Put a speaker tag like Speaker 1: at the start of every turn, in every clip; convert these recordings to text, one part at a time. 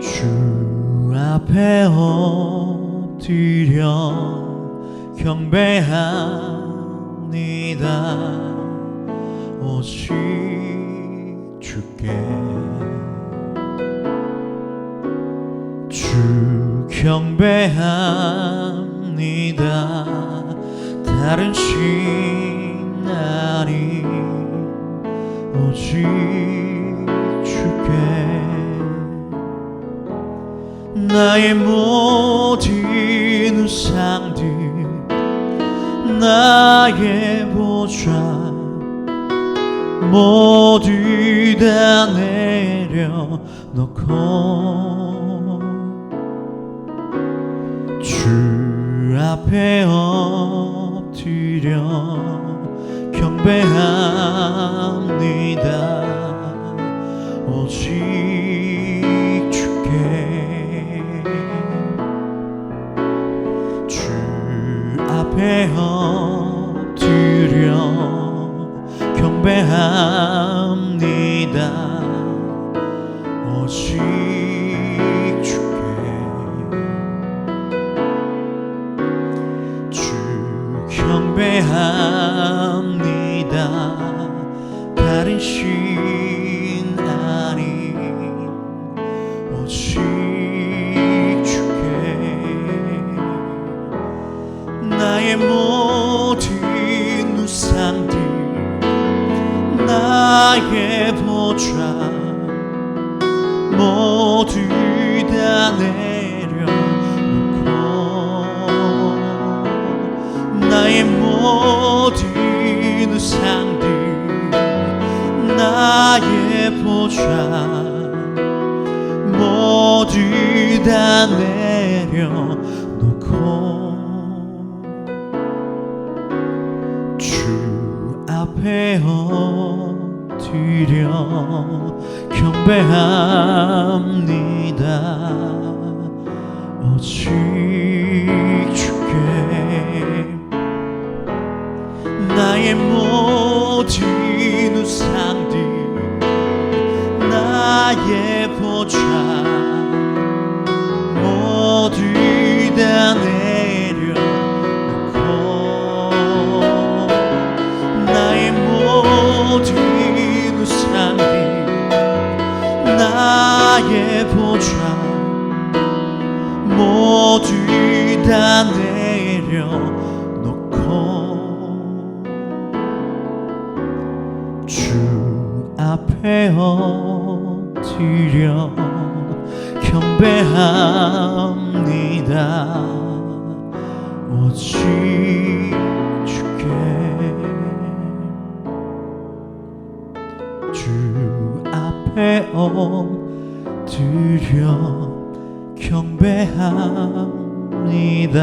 Speaker 1: 주 앞에 엎드려 경배합니다. 오직 주께 주 경배합니다. 다른 신 아니 오직 주께 나의 모든 우상들 나의 보좌 모두 다 내려놓고 주 앞에 엎드려 경배합니다. 오직 주께 주 앞에 엎드려 경배합니다. 오직 주께 주 경배합니다. 다른 신 아니 오직 주께 나의 모든 우상들 나의 보좌 모두 다 내려놓고 나의 모든 우상들 나의 보좌 모두 다 내려놓고 주 앞에 엎드려 경배합니다. 오직 주께 나의 모든 우상들 나의 보좌 모두 다 내려놓고 나의 모든 우상들 나의 보좌 모두 다 내려놓고 주 앞에 엎드려 경배합니다. 오직 주께 주 앞에 엎드려 경배합니다.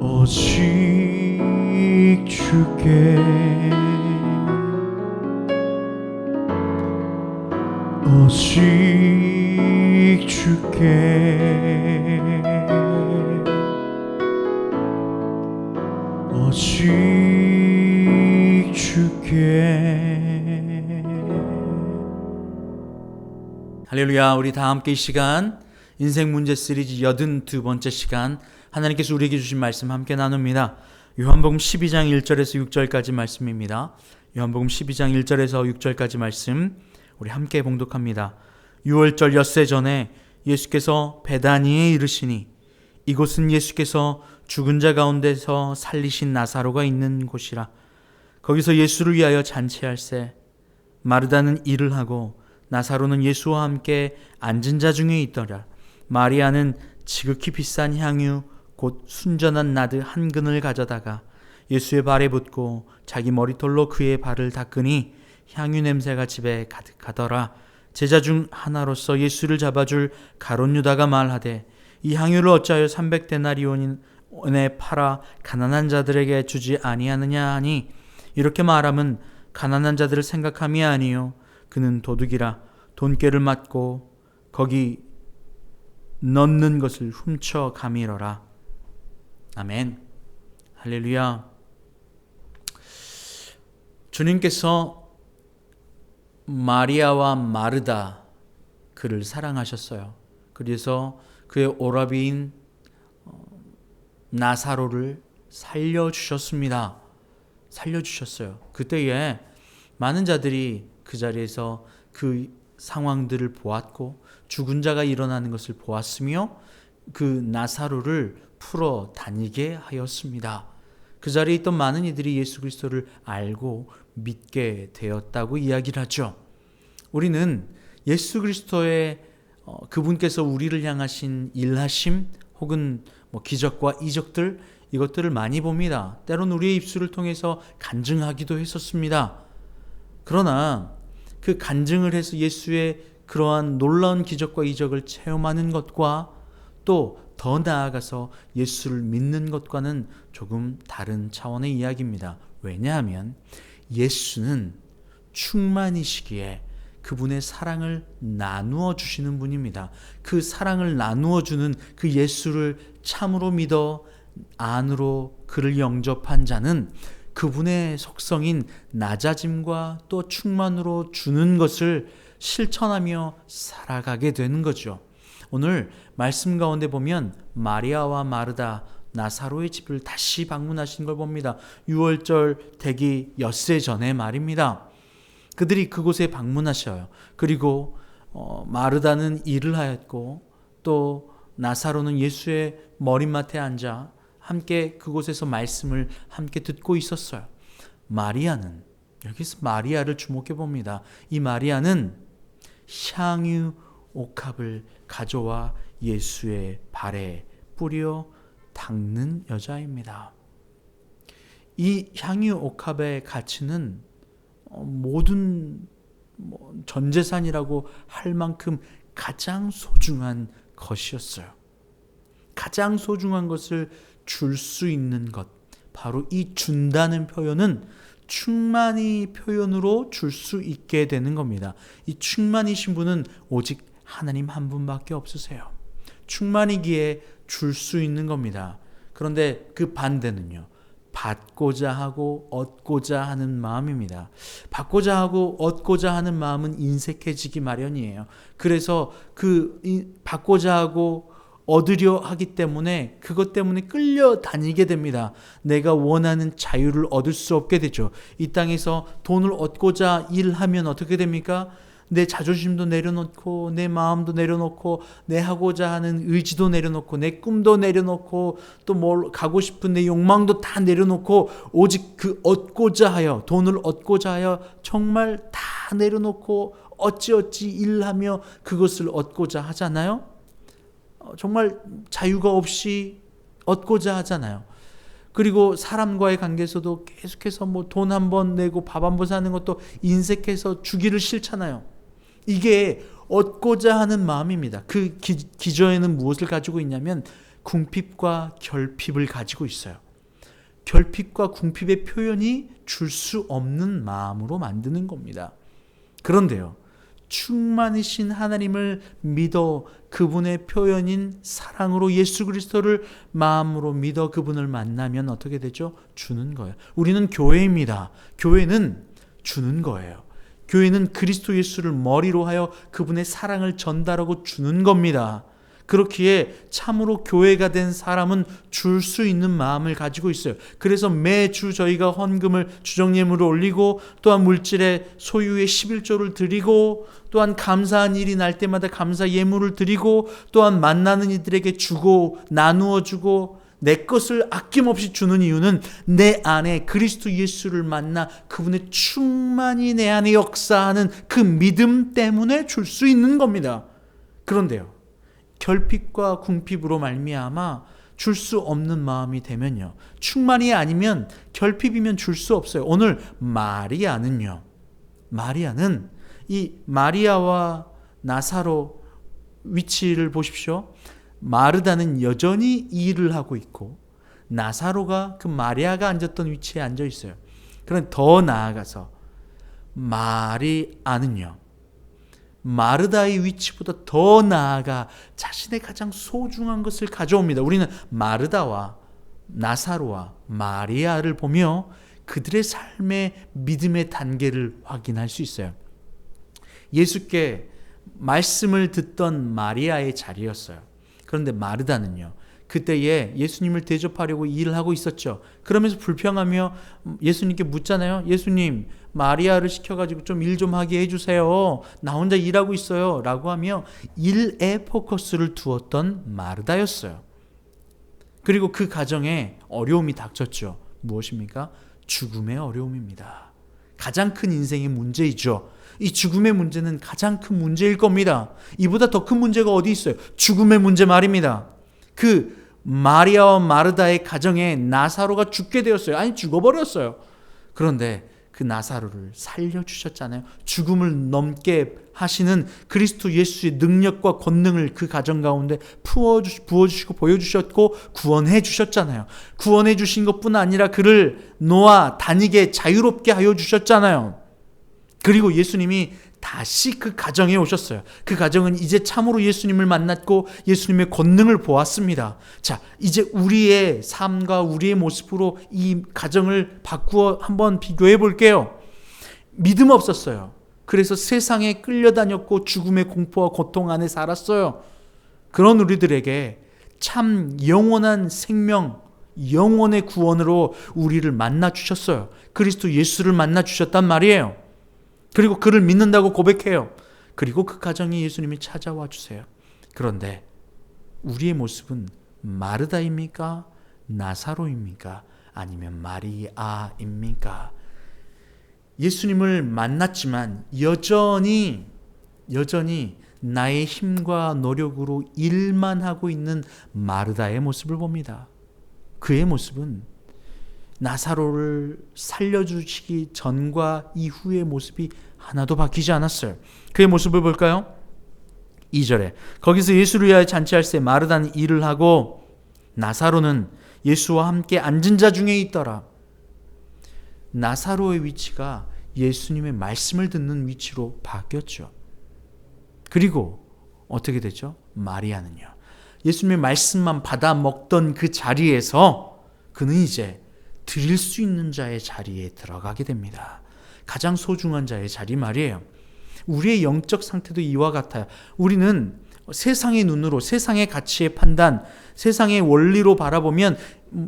Speaker 1: 오직 주께 오직 주께 오직 주께.
Speaker 2: 할렐루야. 우리 다 함께 이 시간 인생 문제 시리즈 82번째 시간 하나님께서 우리에게 주신 말씀 함께 나눕니다. 요한복음 12장 1절에서 6절까지 말씀입니다. 요한복음 12장 1절에서 6절까지 말씀 우리 함께 봉독합니다. 6월절 엿새 전에 예수께서 베다니에 이르시니 이곳은 예수께서 죽은 자 가운데서 살리신 나사로가 있는 곳이라. 거기서 예수를 위하여 잔치할세 마르다는 일을 하고 나사로는 예수와 함께 앉은 자 중에 있더라. 마리아는 지극히 비싼 향유 곧 순전한 나드 한 근을 가져다가 예수의 발에 붓고 자기 머리털로 그의 발을 닦으니 향유 냄새가 집에 가득하더라. 제자 중 하나로서 예수를 잡아줄 가룟 유다가 말하되 이 향유를 어찌하여 300데나리온에 팔아 가난한 자들에게 주지 아니하느냐 하니 이렇게 말함은 가난한 자들을 생각함이 아니요 그는 도둑이라 돈꾀를 맞고 거기 넣는 것을 훔쳐 가미러라. 아멘. 할렐루야. 주님께서 마리아와 마르다 그를 사랑하셨어요. 그래서 그의 오라비인 나사로를 살려주셨습니다. 살려주셨어요. 그때에 많은 자들이 그 자리에서 그 상황들을 보았고 죽은 자가 일어나는 것을 보았으며 그 나사로를 풀어 다니게 하였습니다. 그 자리에 있던 많은 이들이 예수 그리스도를 알고 믿게 되었다고 이야기를 하죠. 우리는 예수 그리스도의 그분께서 우리를 향하신 일하심 혹은 기적과 이적들 이것들을 많이 봅니다. 때론 우리의 입술을 통해서 간증하기도 했었습니다. 그러나 그 간증을 해서 예수의 그러한 놀라운 기적과 이적을 체험하는 것과 또 더 나아가서 예수를 믿는 것과는 조금 다른 차원의 이야기입니다. 왜냐하면 예수는 충만이시기에 그분의 사랑을 나누어 주시는 분입니다. 그 사랑을 나누어 주는 그 예수를 참으로 믿어 안으로 그를 영접한 자는 그분의 속성인 낮아짐과 또 충만으로 주는 것을 실천하며 살아가게 되는 거죠. 오늘 말씀 가운데 보면 마리아와 마르다 나사로의 집을 다시 방문하신 걸 봅니다. 유월절 되기 엿새 전에 말입니다. 그들이 그곳에 방문하셔요. 그리고 마르다는 일을 하였고 또 나사로는 예수의 머리맡에 앉아 함께 그곳에서 말씀을 함께 듣고 있었어요. 마리아는, 여기서 마리아를 주목해 봅니다. 이 마리아는 향유 옥합을 가져와 예수의 발에 뿌려 닦는 여자입니다. 이 향유 옥합의 가치는 모든 전 재산이라고 할 만큼 가장 소중한 것이었어요. 가장 소중한 것을 줄 수 있는 것, 바로 이 준다는 표현은 충만히 표현으로 줄 수 있게 되는 겁니다. 이 충만이신 분은 오직 하나님 한 분밖에 없으세요. 충만이기에 줄 수 있는 겁니다. 그런데 그 반대는요, 받고자 하고 얻고자 하는 마음입니다. 받고자 하고 얻고자 하는 마음은 인색해지기 마련이에요. 그래서 받고자 하고 얻으려 하기 때문에 그것 때문에 끌려다니게 됩니다. 내가 원하는 자유를 얻을 수 없게 되죠. 이 땅에서 돈을 얻고자 일하면 어떻게 됩니까? 내 자존심도 내려놓고 내 마음도 내려놓고 내 하고자 하는 의지도 내려놓고 내 꿈도 내려놓고 또 뭘 가고 싶은 내 욕망도 다 내려놓고 오직 그 얻고자 하여, 돈을 얻고자 하여 정말 다 내려놓고 어찌어찌 일하며 그것을 얻고자 하잖아요. 정말 자유가 없이 얻고자 하잖아요. 그리고 사람과의 관계에서도 계속해서 돈 한 번 내고 밥 한 번 사는 것도 인색해서 주기를 싫잖아요. 이게 얻고자 하는 마음입니다. 그 기저에는 무엇을 가지고 있냐면 궁핍과 결핍을 가지고 있어요. 결핍과 궁핍의 표현이 줄 수 없는 마음으로 만드는 겁니다. 그런데요, 충만이신 하나님을 믿어 그분의 표현인 사랑으로 예수 그리스도를 마음으로 믿어 그분을 만나면 어떻게 되죠? 주는 거예요. 우리는 교회입니다. 교회는 주는 거예요. 교회는 그리스도 예수를 머리로 하여 그분의 사랑을 전달하고 주는 겁니다. 그렇기에 참으로 교회가 된 사람은 줄 수 있는 마음을 가지고 있어요. 그래서 매주 저희가 헌금을 주정예물을 올리고 또한 물질의 소유의 11조를 드리고 또한 감사한 일이 날 때마다 감사 예물을 드리고 또한 만나는 이들에게 주고 나누어 주고 내 것을 아낌없이 주는 이유는 내 안에 그리스도 예수를 만나 그분의 충만히 내 안에 역사하는 그 믿음 때문에 줄 수 있는 겁니다. 그런데요, 결핍과 궁핍으로 말미암아 줄 수 없는 마음이 되면요, 충만이 아니면 결핍이면 줄 수 없어요. 오늘 마리아는 이 마리아와 나사로 위치를 보십시오. 마르다는 여전히 일을 하고 있고 나사로가 그 마리아가 앉았던 위치에 앉아 있어요. 그런데 더 나아가서 마리아는요, 마르다의 위치보다 더 나아가 자신의 가장 소중한 것을 가져옵니다. 우리는 마르다와 나사로와 마리아를 보며 그들의 삶의 믿음의 단계를 확인할 수 있어요. 예수께 말씀을 듣던 마리아의 자리였어요. 그런데 마르다는요, 그때에 예수님을 대접하려고 일을 하고 있었죠. 그러면서 불평하며 예수님께 묻잖아요. 예수님, 마리아를 시켜가지고 좀 일 좀 하게 해주세요. 나 혼자 일하고 있어요. 라고 하며 일에 포커스를 두었던 마르다였어요. 그리고 그 가정에 어려움이 닥쳤죠. 무엇입니까? 죽음의 어려움입니다. 가장 큰 인생의 문제이죠. 이 죽음의 문제는 가장 큰 문제일 겁니다. 이보다 더 큰 문제가 어디 있어요? 죽음의 문제 말입니다. 그 마리아와 마르다의 가정에 나사로가 죽게 되었어요. 아니, 죽어버렸어요. 그런데 그 나사로를 살려주셨잖아요. 죽음을 넘게 하시는 그리스도 예수의 능력과 권능을 그 가정 가운데 부어주시고 보여주셨고 구원해 주셨잖아요. 구원해 주신 것뿐 아니라 그를 놓아 다니게 자유롭게 하여 주셨잖아요. 그리고 예수님이 다시 그 가정에 오셨어요. 그 가정은 이제 참으로 예수님을 만났고 예수님의 권능을 보았습니다. 자, 이제 우리의 삶과 우리의 모습으로 이 가정을 바꾸어 한번 비교해 볼게요. 믿음 없었어요. 그래서 세상에 끌려다녔고 죽음의 공포와 고통 안에 살았어요. 그런 우리들에게 참 영원한 생명, 영원의 구원으로 우리를 만나 주셨어요. 그리스도 예수를 만나 주셨단 말이에요. 그리고 그를 믿는다고 고백해요. 그리고 그 가정에 예수님이 찾아와 주세요. 그런데 우리의 모습은 마르다입니까? 나사로입니까? 아니면 마리아입니까? 예수님을 만났지만 여전히 나의 힘과 노력으로 일만 하고 있는 마르다의 모습을 봅니다. 그의 모습은 나사로를 살려주시기 전과 이후의 모습이 하나도 바뀌지 않았어요. 그의 모습을 볼까요? 2절에 거기서 예수를 위하여 잔치할 때 마르다는 일을 하고 나사로는 예수와 함께 앉은 자 중에 있더라. 나사로의 위치가 예수님의 말씀을 듣는 위치로 바뀌었죠. 그리고 어떻게 됐죠? 마리아는요, 예수님의 말씀만 받아 먹던 그 자리에서 그는 이제 드릴 수 있는 자의 자리에 들어가게 됩니다. 가장 소중한 자의 자리 말이에요. 우리의 영적 상태도 이와 같아요. 우리는 세상의 눈으로, 세상의 가치의 판단, 세상의 원리로 바라보면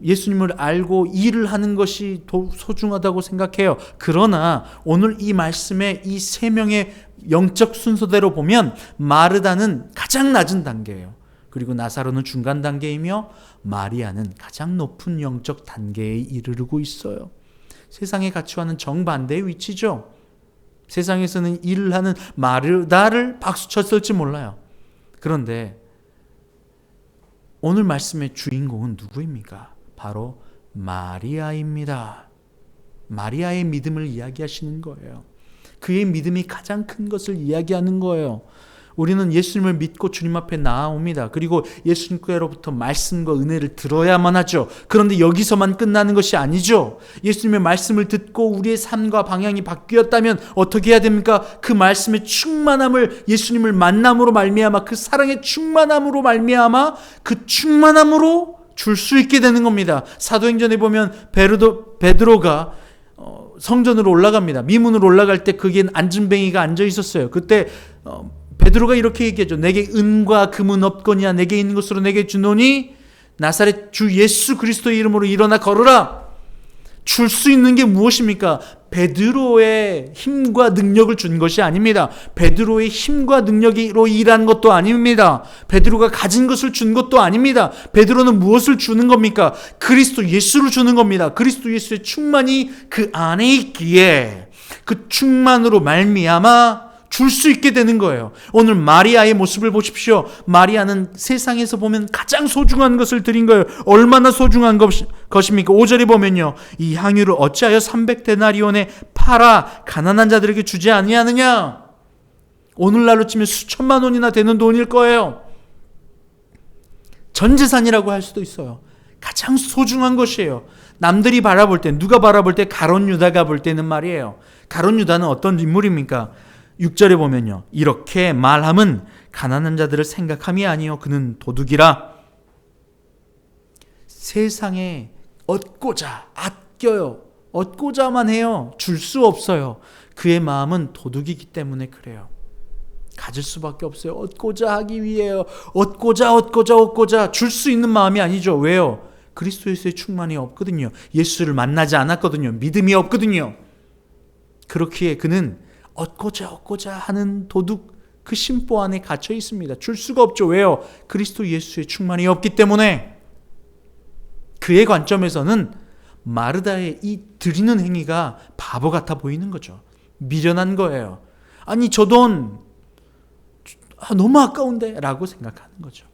Speaker 2: 예수님을 알고 일을 하는 것이 더 소중하다고 생각해요. 그러나 오늘 이 말씀의 이 세 명의 영적 순서대로 보면 마르다는 가장 낮은 단계예요. 그리고 나사로는 중간 단계이며 마리아는 가장 높은 영적 단계에 이르르고 있어요. 세상의 가치와는 정반대의 위치죠. 세상에서는 일을 하는 마르다를 박수쳤을지 몰라요. 그런데 오늘 말씀의 주인공은 누구입니까? 바로 마리아입니다. 마리아의 믿음을 이야기하시는 거예요. 그의 믿음이 가장 큰 것을 이야기하는 거예요. 우리는 예수님을 믿고 주님 앞에 나아옵니다. 그리고 예수님께로부터 말씀과 은혜를 들어야만 하죠. 그런데 여기서만 끝나는 것이 아니죠. 예수님의 말씀을 듣고 우리의 삶과 방향이 바뀌었다면 어떻게 해야 됩니까? 그 말씀의 충만함을, 예수님을 만남으로 말미암아, 그 사랑의 충만함으로 말미암아 그 충만함으로 줄 수 있게 되는 겁니다. 사도행전에 보면 베드로가 성전으로 올라갑니다. 미문으로 올라갈 때 거기에 안진뱅이가 앉아 있었어요. 그때 베드로가 이렇게 얘기하죠. 내게 은과 금은 없거니와 내게 있는 것으로 내게 주노니 나사렛 주 예수 그리스도의 이름으로 일어나 걸으라. 줄 수 있는 게 무엇입니까? 베드로의 힘과 능력을 준 것이 아닙니다. 베드로의 힘과 능력으로 일한 것도 아닙니다. 베드로가 가진 것을 준 것도 아닙니다. 베드로는 무엇을 주는 겁니까? 그리스도 예수를 주는 겁니다. 그리스도 예수의 충만이 그 안에 있기에 그 충만으로 말미암아 줄 수 있게 되는 거예요. 오늘 마리아의 모습을 보십시오. 마리아는 세상에서 보면 가장 소중한 것을 드린 거예요. 얼마나 소중한 것입니까? 5절에 보면요, 이 향유를 어찌하여 300데나리온에 팔아 가난한 자들에게 주지 아니하느냐. 오늘날로 치면 수천만 원이나 되는 돈일 거예요. 전 재산이라고 할 수도 있어요. 가장 소중한 것이에요. 남들이 바라볼 때, 누가 바라볼 때, 가룟 유다가 볼 때는 말이에요. 가룟 유다는 어떤 인물입니까? 6절에 보면요, 이렇게 말함은 가난한 자들을 생각함이 아니요 그는 도둑이라. 세상에 얻고자 아껴요. 얻고자만 해요. 줄 수 없어요. 그의 마음은 도둑이기 때문에 그래요. 가질 수밖에 없어요. 얻고자 하기 위해요. 얻고자 줄 수 있는 마음이 아니죠. 왜요? 그리스도 예수의 충만이 없거든요. 예수를 만나지 않았거든요. 믿음이 없거든요. 그렇기에 그는 얻고자 하는 도둑 그 심보 안에 갇혀 있습니다. 줄 수가 없죠. 왜요? 그리스도 예수의 충만이 없기 때문에. 그의 관점에서는 마르다의 이 드리는 행위가 바보 같아 보이는 거죠. 미련한 거예요. 아니 저 돈 너무 아까운데 라고 생각하는 거죠.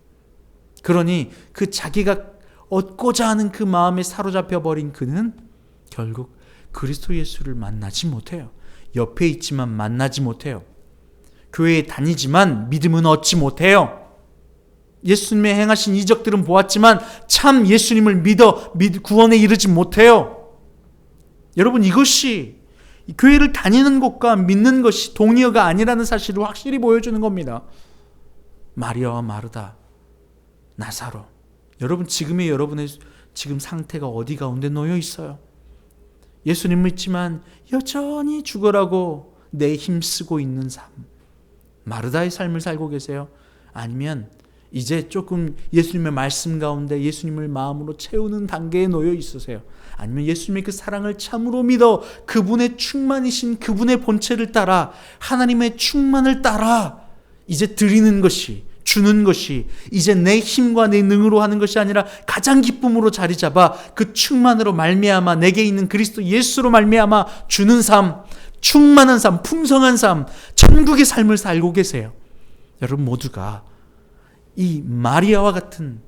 Speaker 2: 그러니 그 자기가 얻고자 하는 그 마음에 사로잡혀 버린 그는 결국 그리스도 예수를 만나지 못해요. 옆에 있지만 만나지 못해요. 교회에 다니지만 믿음은 얻지 못해요. 예수님의 행하신 이적들은 보았지만 참 예수님을 믿어 구원에 이르지 못해요. 여러분, 이것이 교회를 다니는 것과 믿는 것이 동의어가 아니라는 사실을 확실히 보여주는 겁니다. 마리아와 마르다, 나사로. 여러분, 여러분의 지금 상태가 어디 가운데 놓여 있어요? 예수님 믿지만 여전히 죽어라고 내 힘쓰고 있는 삶, 마르다의 삶을 살고 계세요? 아니면 이제 조금 예수님의 말씀 가운데 예수님을 마음으로 채우는 단계에 놓여 있으세요? 아니면 예수님의 그 사랑을 참으로 믿어 그분의 충만이신 그분의 본체를 따라 하나님의 충만을 따라 이제 드리는 것이, 주는 것이 이제 내 힘과 내 능으로 하는 것이 아니라 가장 기쁨으로 자리 잡아 그 충만으로 말미암아 내게 있는 그리스도 예수로 말미암아 주는 삶, 충만한 삶, 풍성한 삶, 천국의 삶을 살고 계세요. 여러분 모두가 이 마리아와 같은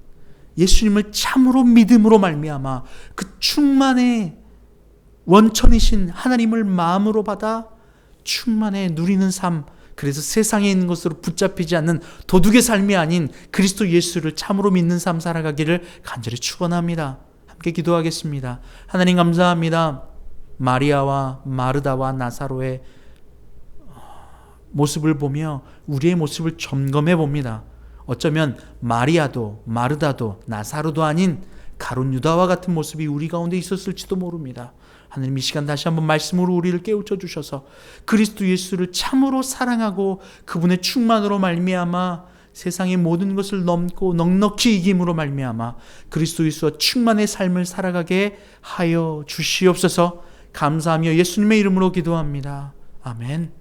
Speaker 2: 예수님을 참으로 믿음으로 말미암아 그 충만의 원천이신 하나님을 마음으로 받아 충만에 누리는 삶, 그래서 세상에 있는 것으로 붙잡히지 않는 도둑의 삶이 아닌 그리스도 예수를 참으로 믿는 삶 살아가기를 간절히 축원합니다. 함께 기도하겠습니다. 하나님 감사합니다. 마리아와 마르다와 나사로의 모습을 보며 우리의 모습을 점검해 봅니다. 어쩌면 마리아도 마르다도 나사로도 아닌 가룟 유다와 같은 모습이 우리 가운데 있었을지도 모릅니다. 하나님, 이 시간 다시 한번 말씀으로 우리를 깨우쳐 주셔서 그리스도 예수를 참으로 사랑하고 그분의 충만으로 말미암아 세상의 모든 것을 넘고 넉넉히 이김으로 말미암아 그리스도 예수와 충만의 삶을 살아가게 하여 주시옵소서. 감사하며 예수님의 이름으로 기도합니다. 아멘.